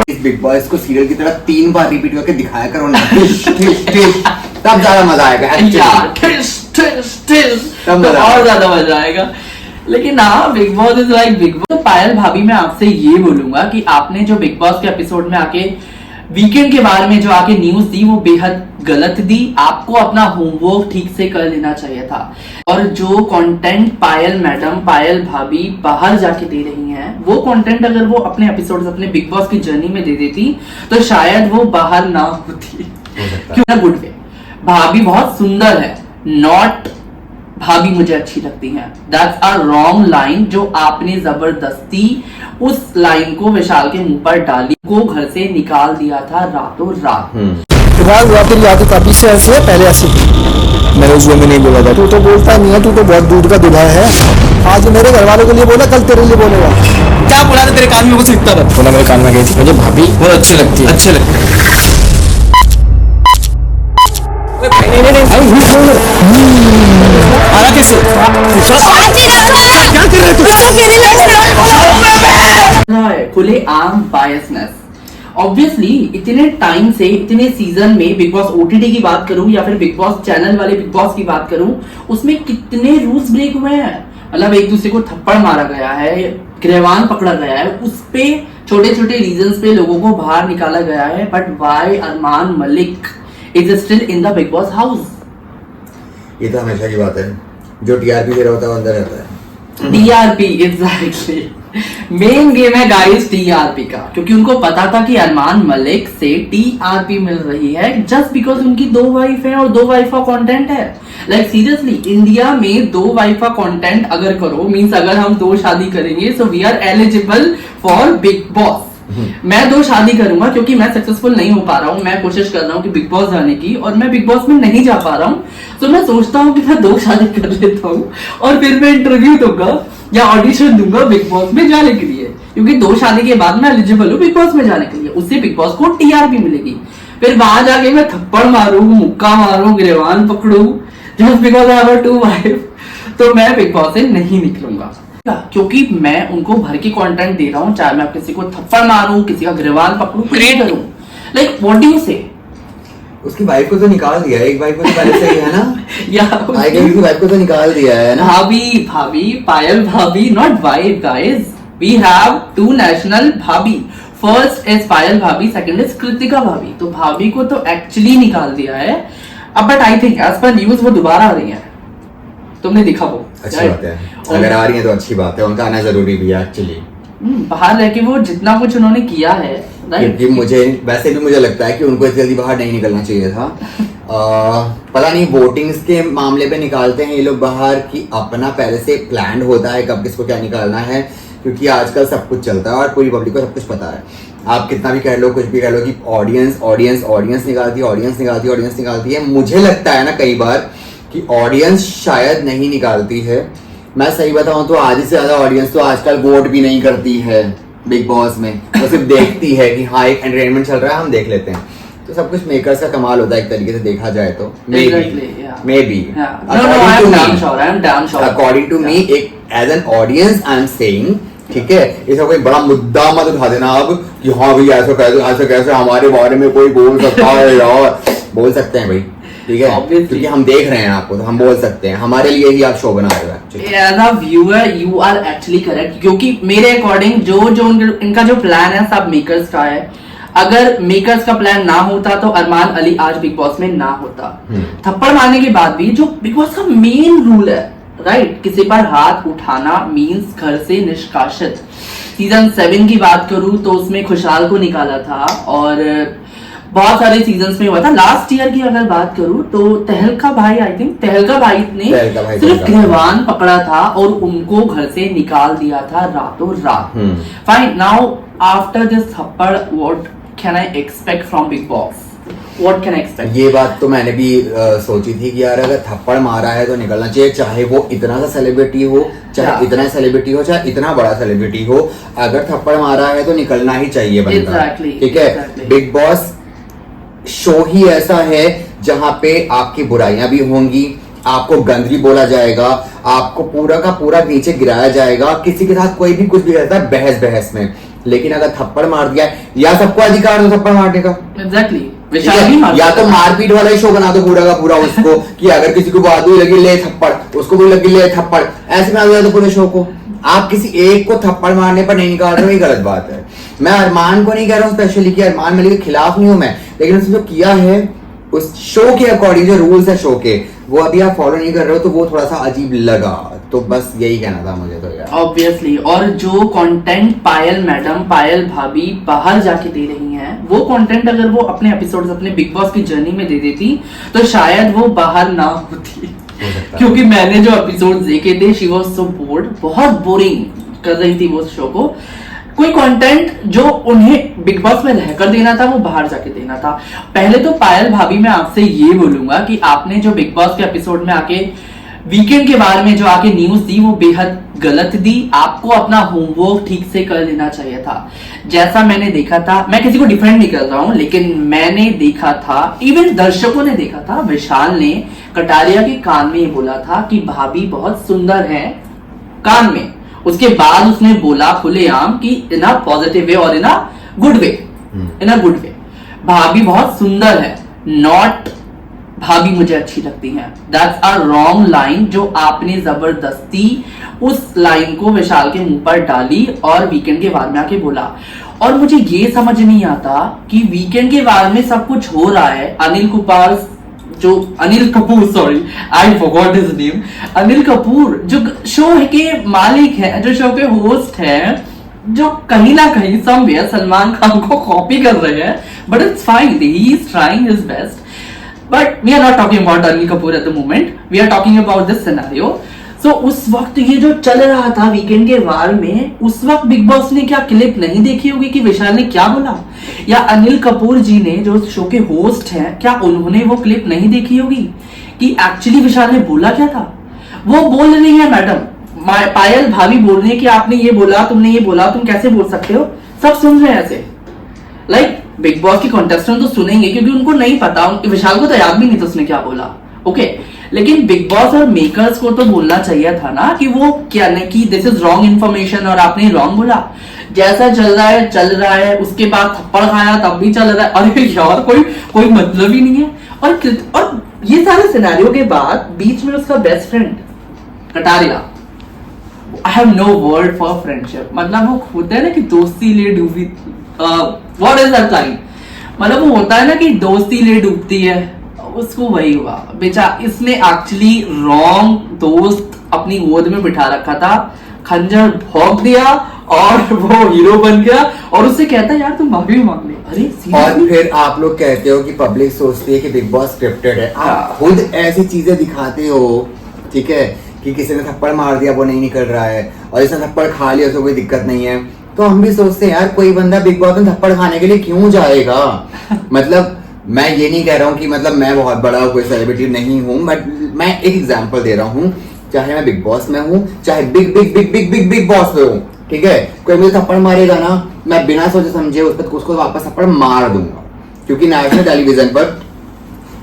इस big boss को serial की तरह 3 बार रिपीट करके दिखाया करो ना, तब ज्यादा मजा आएगा और ज्यादा मजा आएगा। लेकिन हाँ, Big Boss is like Big Boss. Payal भाभी, मैं आपसे ये बोलूंगा कि आपने जो बिग बॉस के एपिसोड में आके वीकेंड के बारे में जो आके न्यूज दी वो बेहद गलत दी। आपको अपना होमवर्क ठीक से कर लेना चाहिए था। और जो कंटेंट पायल मैडम, पायल भाभी बाहर जाके दे रही हैं, वो कंटेंट अगर वो अपने एपिसोड्स अपने बिग बॉस की जर्नी में दे देती तो शायद वो बाहर ना होती। क्यों ना? Good way. भाभी बहुत सुंदर है, नॉट भाभी मुझे अच्छी लगती हैं। दैट्स अ रॉन्ग लाइन जो आपने जबरदस्ती उस लाइन को विशाल के मुंह पर डाली, को घर से निकाल दिया था रातों रात। फिलहाल हुआ तेरी आदत अभी से ऐसी है, पहले ऐसी थी। मैंने उस में नहीं बोला था, तू तो बोलता नहीं है, तू तो बहुत दूर का दुल्हा है। आज मेरे घर वालों के लिए बोला, कल तेरे लिए बोलेगा। क्या बोला था तेरे कान में? कुछ लिखता था। बोला मेरे कान में गई थी, मुझे भाभी बहुत अच्छी लगती है। अच्छे लगते आया कैसे? क्या कर रहे तू? खुले आम बायसनेस। ऑब्वियसली इतने टाइम से, इतने सीजन में, बिग बॉस ओटीटी की बात करूं या फिर बिग बॉस चैनल वाले बिग बॉस की बात करूं, उसमें कितने रूल्स ब्रेक हुए हैं। मतलब एक दूसरे को थप्पड़ मारा गया है, गिरवान पकड़ा गया है, उस पे छोटे छोटे रीजंस पे लोगों को बाहर निकाला गया है। But why Armaan Malik is still in the Bigg Boss house? ये तो हमेशा की बात है, जो टीआरपी दे रहा होता है वो अंदर रहता है। TRP, exactly. मेन गेम है गाइस टीआरपी का, क्योंकि उनको पता था कि अरमान मलिक से टीआरपी मिल रही है जस्ट बिकॉज उनकी 2 वाइफ है और 2 वाइफ का कंटेंट है। लाइक सीरियसली, इंडिया में 2 वाइफ का कंटेंट अगर करो, मींस अगर हम 2 शादी करेंगे, so we are eligible for Bigg Boss. मैं 2 शादी करूंगा क्योंकि मैं सक्सेसफुल नहीं हो पा रहा हूँ। मैं कोशिश कर रहा हूँ कि बिग बॉस जाने की, और मैं बिग बॉस में नहीं जा पा रहा हूँ। तो मैं सोचता हूँ कि मैं 2 शादी कर लेता हूँ और फिर मैं इंटरव्यू दूंगा या ऑडिशन दूंगा बिग बॉस में जाने के लिए, क्योंकि 2 शादी के बाद मैं एलिजिबल हूँ बिग बॉस में जाने के लिए। उससे बिग बॉस को टीआरपी मिलेगी। फिर वहां जाके मैं थप्पड़ मारूं, मुक्का मारूं, गिरवान पकड़ू just because I have 2 wife, तो मैं बिग बॉस से नहीं निकलूंगा। क्योंकि मैं उनको भर के कंटेंट दे रहा हूँ, चाहे मैं किसी को थप्पड़ मारूं, किसी का गिरवान पकड़ूं, क्रिएट करूं। लाइक व्हाट डू यू से? उसकी वाइफ को तो निकाल दिया है, एक वाइफ को तो पहले से ही है ना। या उसकी वाइफ को तो निकाल दिया है ना। भाभी, पायल भाभी, not wife guys. We have 2 national भाभी। फर्स्ट इज पायल भाभी, सेकंड इज कृतिका भाभी। तो भाभी को तो एक्चुअली निकाल दिया है अब, but I think as per news वो दोबारा आ रही है। तुमने देखा वो? अच्छी बात है, अगर आ रही है तो अच्छी बात है, उनका आना जरूरी भी है एक्चुअली। बाहर रह के वो जितना कुछ उन्होंने किया है, क्योंकि वैसे भी मुझे लगता है कि उनको इतनी जल्दी बाहर नहीं निकलना चाहिए था। पता नहीं वोटिंग्स के मामले पे निकालते हैं ये लोग बाहर कि अपना पहले से प्लान होता है कब किसको क्या निकालना है, क्योंकि आजकल सब कुछ चलता है और पूरी पब्लिक को सब कुछ पता है। आप कितना भी कह लो, कुछ भी कह लो कि ऑडियंस निकालती है। मुझे लगता है ना कई बार कि ऑडियंस शायद नहीं निकालती है। मैं सही बताऊं तो आधी से ज्यादा ऑडियंस तो आजकल वोट भी नहीं करती है बिग बॉस में, वो सिर्फ देखती है कि हाँ एक एंटरटेनमेंट चल रहा है, हम देख लेते हैं। तो सब कुछ मेकर्स का कमाल होता है एक तरीके से देखा जाए तो। Maybe according to me, एक as an audience I am saying, ठीक है, इसका कोई बड़ा मुद्दा मत उठा देना अब कि हाँ भाई ऐसा कैसे हमारे बारे में कोई बोल सकता है यार। बोल सकते हैं भाई, ठीक है, क्योंकि हम देख रहे हैं आपको, तो हम बोल सकते हैं। हमारे लिए ही आप शो बना रहे हो। As a viewer you are actually correct, क्योंकि मेरे अकॉर्डिंग जो इनका जो प्लान है सब मेकर्स का है। अगर मेकर्स का प्लान ना होता तो अरमान अली आज बिग बॉस में ना होता। थप्पड़ मारने के बाद भी जो बिग बॉस का मेन रूल है, राइट, किसी पर हाथ उठाना मींस घर से निष्कासित। सीजन 7 की बात करूं तो उसमें खुशहाल को निकाला था और बहुत सारे सीजन्स में हुआ था। लास्ट ईयर की अगर बात करूं तो तहलका भाई ने सिर्फ गिरवान पकड़ा था और उनको घर से निकाल दिया था रातों रात। फाइन, नाउ आफ्टर दिस थप्पड़ what can I expect from big boss? What can I expect? ये बात तो मैंने भी सोची थी कि यार अगर थप्पड़ मारा है तो निकलना चाहिए, चाहे वो इतना सा सेलिब्रिटी हो, चाहे इतना सेलिब्रिटी हो, चाहे इतना बड़ा सेलिब्रिटी हो। अगर थप्पड़ मारा है तो निकलना ही चाहिए बंदा, ठीक है। बिग बॉस शो ही ऐसा है जहां पे आपकी बुराइयां भी होंगी, आपको गंदगी बोला जाएगा, आपको पूरा का पूरा नीचे गिराया जाएगा, किसी के साथ कोई भी कुछ भी करता है बहस बहस में। लेकिन अगर थप्पड़ मार दिया है, या सबको अधिकार हो थप्पड़ मारने का, एग्जैक्टली ठीक है? या तो मारपीट वाला ही शो बना दो पूरा का पूरा उसको कि अगर किसी को बात हुई लगी ले थप्पड़, उसको भी लगी ले थप्पड़, ऐसे बना दिया तो पूरे शो को। आप किसी एक को थप्पड़ मारने पर नहीं निकाल रहे हो, ये गलत बात है। मैं अरमान को नहीं कह रहा हूँ स्पेशली कि अरमान मलिक के खिलाफ नहीं हूं मैं, लेकिन उसने जो किया है उस शो के अकॉर्डिंग, जो रूल्स है शो के, वो अभी आप फॉलो नहीं कर रहे हो, तो वो थोड़ा सा अजीब लगा। तो बस यही कहना था मुझे तो यार, ऑब्वियसली। और जो कंटेंट पायल मैडम, पायल भाभी बाहर जाके दे रही हैं, वो कंटेंट अगर वो अपने एपिसोड्स अपने बिग बॉस की जर्नी में दे देती तो शायद वो बाहर ना होती। क्योंकि मैंने जो एपिसोड देखे थे, शी वाज सो बोर्ड, बहुत बोरिंग कर रही थी वो शो को। कोई कंटेंट जो उन्हें बिग बॉस में रहकर देना था वो बाहर जाके देना था। पहले तो पायल भाभी मैं आपसे ये बोलूंगा कि आपने जो बिग बॉस के एपिसोड में आके वीकेंड के बारे में जो आके न्यूज दी वो बेहद गलत दी। आपको अपना होमवर्क ठीक से कर लेना चाहिए था। जैसा मैंने देखा था, मैं किसी को डिफेंड नहीं कर रहा हूं, लेकिन मैंने देखा था, इवन दर्शकों ने देखा था, विशाल ने कटारिया के कान में ये बोला था कि भाभी बहुत सुंदर है, कान में। उसके बाद उसने बोला खुलेआम कि इन अ पॉजिटिव वे और इन a good way, in a good way, भाभी बहुत सुंदर है, नॉट भाभी मुझे अच्छी लगती हैं। दैट्स अ रॉन्ग लाइन जो आपने जबरदस्ती उस लाइन को विशाल के मुंह पर डाली और वीकेंड के बाद में आके बोला। और मुझे ये समझ नहीं आता कि वीकेंड के बाद में सब कुछ हो रहा है, Anil Kapoor, sorry I forgot his name, Anil Kapoor जो शो के मालिक है, जो शो के होस्ट है, जो कहीं ना कहीं समवेयर सलमान खान को कॉपी कर रहे हैं, but it's fine, he is trying his best. But we are not talking about Anil Kapoor at the moment. We are talking about this scenario. So उस वक्त ये जो चल रहा था वीकेंड के वार में, उस वक्त बिग बॉस ने क्या क्लिप नहीं देखी होगी कि विशाल ने क्या बोला, या अनिल कपूर जी ने जो शो के होस्ट हैं, क्या उन्होंने वो क्लिप नहीं देखी होगी कि एक्चुअली विशाल ने बोला क्या था। वो बोल रही है मैडम, पायल भाभी बोल रही है कि आपने ये बोला, तुमने ये बोला, तुम कैसे बोल सकते हो। सब सुन रहे हैं ऐसे, लाइक बिग बॉस के कॉन्टेस्टेंट तो सुनेंगे क्योंकि उनको नहीं पता, विशाल को तो याद भी नहीं था उसने क्या बोला, ओके। लेकिन बिग बॉस और मेकर्स को तो बोलना चाहिए था ना कि वो क्या नहीं, कि दिस इज रॉन्ग इन्फॉर्मेशन और आपने रॉन्ग बोला। जैसा चल रहा है, उसके बाद थप्पड़ खाया तब भी चल रहा है। अरे यार कोई मतलब ही नहीं है। और ये सारे सिनेरियो के बाद बीच में उसका best friend Kataria, I have no word for friendship, मतलब वो होता है ना कि दोस्ती ले डूबी, व्हाट इज दैट लाइन, मतलब वो होता है ना कि दोस्ती ले डूबती है, उसको वही हुआ। बेचारा इसने एक्चुअली रॉन्ग दोस्त अपनी गोद में बिठा रखा था, खंजर भोंक दिया और वो हीरो बन गया और उससे कहता है यार तुम माफी मांग ले। अरे और फिर आप लोग कहते हो कि पब्लिक सोचती है कि बिग बॉस स्क्रिप्टेड है। आप खुद ऐसी चीजें दिखाते हो, ठीक है, कि किसी ने थप्पड़ मार दिया वो नहीं निकल रहा है और इसने थप्पड़ खा लिया तो कोई दिक्कत नहीं है, तो हम भी सोचते हैं यार कोई बंदा बिग बॉस में थप्पड़ खाने के लिए क्यों जाएगा। मतलब मैं ये नहीं कह रहा हूँ कि मतलब मैं बहुत बड़ा कोई सेलिब्रिटी नहीं हूँ, बट मैं एक एग्जांपल दे रहा हूँ, चाहे मैं बिग बॉस में हूँ, चाहे big big big big big big boss में हूँ, ठीक है, कोई मुझे थप्पड़ मारेगा ना, मैं बिना सोचे समझे उसको वापस थप्पड़ मार दूंगा। क्योंकि नेशनल टेलीविजन पर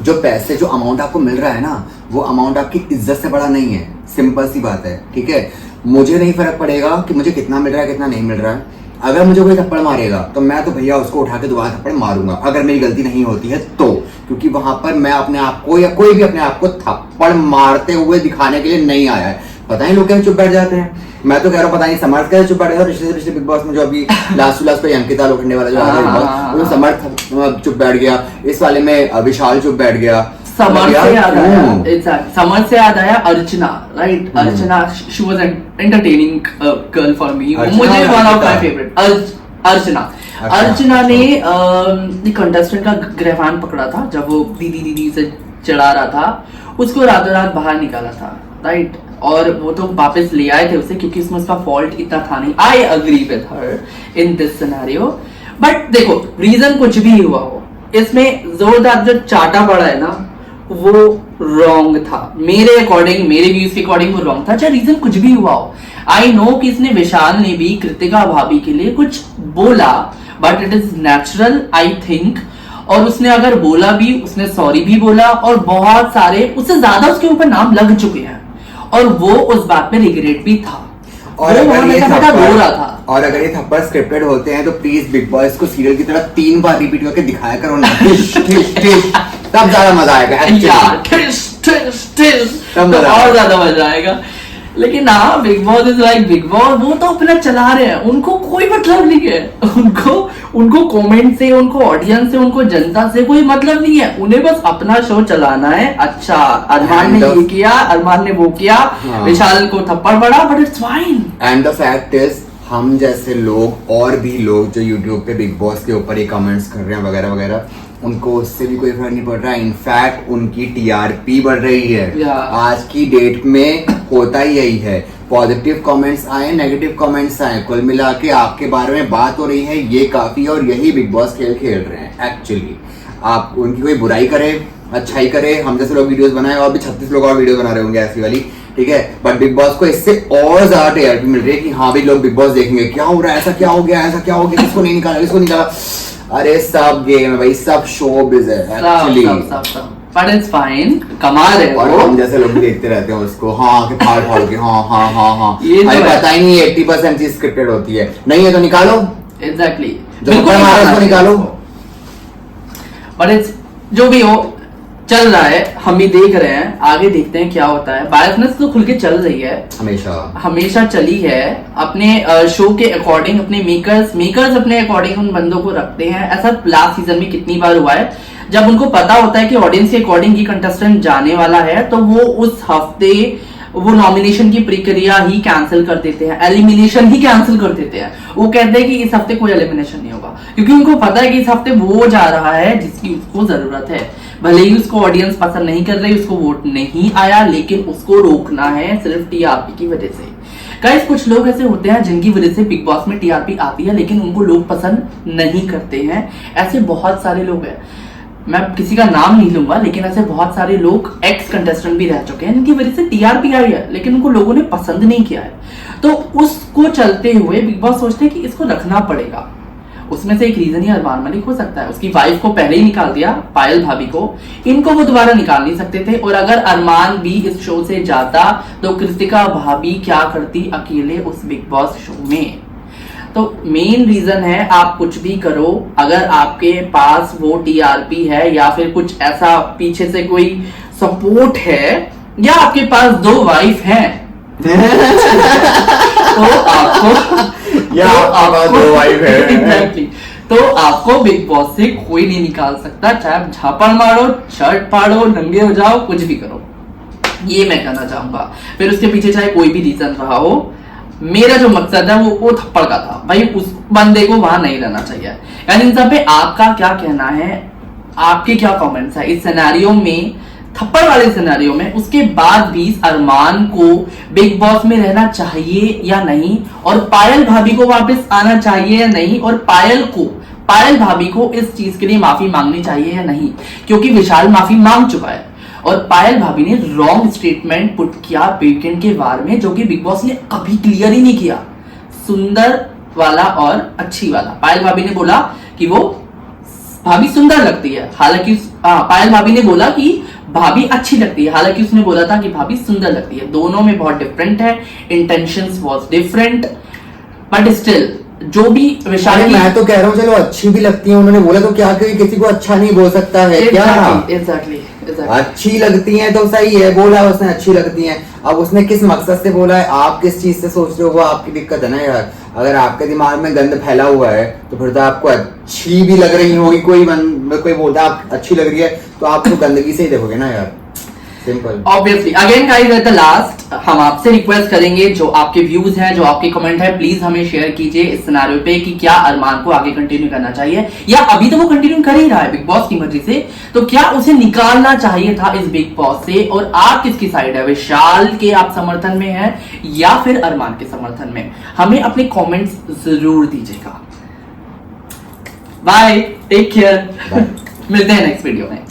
जो पैसे, जो अमाउंट आपको मिल रहा है ना, वो अमाउंट आपकी इज्जत से बड़ा नहीं है, सिंपल सी बात है, ठीक है। मुझे नहीं फर्क पड़ेगा कि मुझे कितना मिल रहा है कितना नहीं मिल रहा है, अगर मुझे कोई थप्पड़ मारेगा तो मैं तो भैया उसको उठा के दोबारा थप्पड़ मारूंगा अगर मेरी गलती नहीं होती है तो, क्योंकि वहां पर मैं अपने आप को या कोई भी अपने आप को थप्पड़ मारते हुए दिखाने के लिए नहीं आया है। पता नहीं लोग कैसे चुप बैठ जाते हैं, मैं तो कह रहा हूँ पता नहीं समर्थ कैसे चुप बैठ गया पिछले बिग बॉस में, जो अभी लास्ट पे अंकिता लोखंडे वाला जो आ रहा है समर्थ चुप बैठ गया, इस वाले में विशाल चुप बैठ गया। समर से याद आया Archana, right, Archana she was an entertaining girl for me, मुझे one of my favourite Archana ने कंटेस्टेंट का ग्रहवान पकड़ा था जब वो दीदी से चढ़ा रहा था, उसको रातों रात बाहर निकाला था, राइट, और वो तो वापस ले आए थे उसे क्योंकि उसमें उसका फॉल्ट इतना था नहीं। I agree with her in this scenario, but देखो रीजन कुछ भी हुआ हो, इसमें जोरदार जो चाटा पड़ा है ना वो रॉन्ग था मेरे अकॉर्डिंग, मेरे व्यूज के अकॉर्डिंग वो रॉन्ग था, चाहे रीजन कुछ भी हुआ हो। आई नो कि इसने विशाल ने भी कृतिका भाभी के लिए कुछ बोला, but it is natural I think, और उसने अगर बोला भी, उसने सॉरी भी बोला, और बहुत सारे उससे ज्यादा उसके ऊपर नाम लग चुके हैं, और वो उस बात पे रिग्रेट भी था, और वो अगर वहां ये बैठा बैठा रो रहा था। और अगर ये थप्पड़ स्क्रिप्टेड होते हैं तो प्लीज बिग बॉस को सीरियल की तरह 3 बार रिपीट करके दिखाया करो ना, तब ज्यादा मजा आएगा यार actually। तो मजा और आएगा। ज्यादा मजा आएगा। लेकिन हाँ, Big Boss is like Big boss, वो तो अपना चला रहे हैं, उनको कोई मतलब नहीं है, उनको कमेंट से, उनको ऑडियंस से, उनको जनता से कोई मतलब नहीं है, उन्हें बस अपना शो चलाना है। अच्छा, अरमान ने ये किया, अरमान ने वो किया, हाँ। विशाल को थप्पड़ पड़ा, but it's fine. And the fact is हम जैसे लोग और भी लोग जो यूट्यूब पे बिग बॉस के ऊपर ये कमेंट्स कर रहे हैं वगैरह वगैरह, उनको उससे भी कोई फर्क नहीं पड़ रहा है। इनफैक्ट उनकी टीआरपी बढ़ रही है। Yeah. आज की डेट में होता ही यही है, पॉजिटिव कमेंट्स आए, नेगेटिव कमेंट्स आए, कुल मिला के आपके बारे में बात हो रही है, ये काफी, और यही बिग बॉस खेल खेल रहे हैं एक्चुअली। आप उनकी कोई बुराई करे, अच्छाई करे, हम जैसे लोग वीडियोस बनाए, और भी 36 लोग और वीडियो बना रहे होंगे ऐसी वाली, ठीक है, बट बिग बॉस को इससे और ज्यादा टीआरपी मिल रही है कि हाँ भी लोग बिग बॉस देखेंगे, क्या हो रहा है, ऐसा क्या हो गया, ऐसा क्या हो गया, किसको नहीं निकाला, किसको निकाला। अरे सब गेम है भाई, सब शोबिज़ है एक्चुअली, बट इट्स फाइन, कमा रहे और हो। हम जैसे लोग भी देखते रहते हैं उसको, हाँ कि फाड़ फाड़ के, हाँ हाँ हाँ हाँ, ये तो अरे है। पता ही नहीं 80% चीज स्क्रिप्टेड होती है, नहीं है तो निकालो, एग्जैक्टली, जो ऊपर मारा उसको निकालो। बट इट्स जो भी हो, चल रहा है, हम भी देख रहे हैं, आगे देखते हैं क्या होता है। बायसनेस तो खुल के चल रही है, हमेशा चली है, अपने शो के अकॉर्डिंग, अपने मेकर्स अपने अकॉर्डिंग उन बंदों को रखते हैं। ऐसा लास्ट सीजन में कितनी बार हुआ है, जब उनको पता होता है कि ऑडियंस के अकॉर्डिंग ये कंटेस्टेंट जाने वाला है, तो वो उस हफ्ते वो नॉमिनेशन की प्रक्रिया ही कैंसिल कर देते हैं, एलिमिनेशन ही कैंसिल कर देते हैं। वो कहते हैं कि इस हफ्ते कोई एलिमिनेशन नहीं होगा, क्योंकि उनको पता है कि इस हफ्ते वो जा रहा है जिसकी उसको जरूरत है। भले ही उसको ऑडियंस पसंद नहीं कर रही, उसको वोट नहीं आया, लेकिन उसको रोकना है सिर्फ टीआरपी की वजह से। गाइस, कुछ लोग ऐसे होते हैं जिनकी वजह से बिग बॉस में टीआरपी आती है, लेकिन उनको लोग पसंद नहीं करते हैं। ऐसे बहुत सारे लोग हैं, मैं किसी का नाम नहीं लूंगा, लेकिन ऐसे बहुत सारे लोग एक्स कंटेस्टेंट भी रह चुके हैं जिनकी वजह से टीआरपी आई है, लेकिन उनको लोगों ने पसंद नहीं किया है। तो उसको चलते हुए बिग बॉस सोचते हैं कि इसको रखना पड़ेगा। उसमें से एक रीजन ही अरमान मलिक हो सकता है। उसकी वाइफ को पहले ही निकाल दिया, पायल भाभी को, इनको वो दोबारा निकाल नहीं सकते थे। और अगर अरमान भी इस शो से जाता तो कृतिका भाभी क्या करती अकेले उस बिग बॉस शो में। तो मेन रीजन है, आप कुछ भी करो, अगर आपके पास वो टीआरपी है या फिर कुछ ऐसा पीछे से कोई सपोर्ट है, या आपके पास 2 वाइफ हैं तो आपको, या आपके पास 2 वाइफ है एग्जैक्टली, तो आपको बिग बॉस से कोई नहीं निकाल सकता। चाहे आप झापड़ मारो, शर्ट फाड़ो, नंगे हो जाओ, कुछ भी करो, ये मैं कहना चाहूंगा। फिर उसके पीछे चाहे कोई भी रीजन रहा हो, मेरा जो मकसद है वो थप्पड़ का था भाई, उस बंदे को वहां नहीं रहना चाहिए। यानी इन सब पे आपका क्या कहना है, आपके क्या कमेंट्स है इस सिनेरियो में, थप्पड़ वाले सिनेरियो में? उसके बाद भी अरमान को बिग बॉस में रहना चाहिए या नहीं, और पायल भाभी को वापस आना चाहिए या नहीं, और पायल भाभी को इस चीज के लिए माफी मांगनी चाहिए या नहीं, क्योंकि विशाल माफी मांग चुका है और पायल भाभी ने रॉन्ग स्टेटमेंट पुट किया वीकेंड के बारे में, जो कि बिग बॉस ने कभी क्लियर ही नहीं किया। सुंदर वाला और अच्छी वाला, पायल भाभी ने बोला कि वो भाभी सुंदर लगती है, हालांकि पायल भाभी ने बोला कि भाभी अच्छी लगती है, हालांकि उसने बोला था कि भाभी सुंदर लगती है। दोनों में बहुत डिफरेंट है, intentions was different, but still जो भी विशाल, मैं तो कह रहा हूँ चलो अच्छी भी लगती है, उन्होंने बोला तो क्या कोई किसी को अच्छा नहीं बोल सकता है क्या? एग्जैक्टली अच्छी लगती हैं तो सही है, बोला उसने अच्छी लगती हैं। अब उसने किस मकसद से बोला है, आप किस चीज से सोच रहे हो, वो आपकी दिक्कत है ना यार। अगर आपके दिमाग में गंद फैला हुआ है तो फिर तो आपको अच्छी भी लग रही होगी, कोई बोलता है आप अच्छी लग रही है तो आप तो गंदगी से ही देखोगे ना यार, simple. Obviously again guys, at the last हम आपसे रिक्वेस्ट करेंगे, जो आपके व्यूज हैं, जो आपके कमेंट है, प्लीज हमें शेयर कीजिए इस सिनेरियो पे कि क्या अरमान को आगे कंटिन्यू करना चाहिए, या अभी तो वो कंटिन्यू कर ही रहा है बिग बॉस की मर्जी से, तो क्या उसे निकालना चाहिए था इस बिग बॉस से। और आप किसकी साइड है, विशाल के आप समर्थन में है या फिर अरमान के समर्थन में? हमें अपने कमेंट्स जरूर दीजिएगा। बाय, टेक केयर, मिलते हैं नेक्स्ट वीडियो में।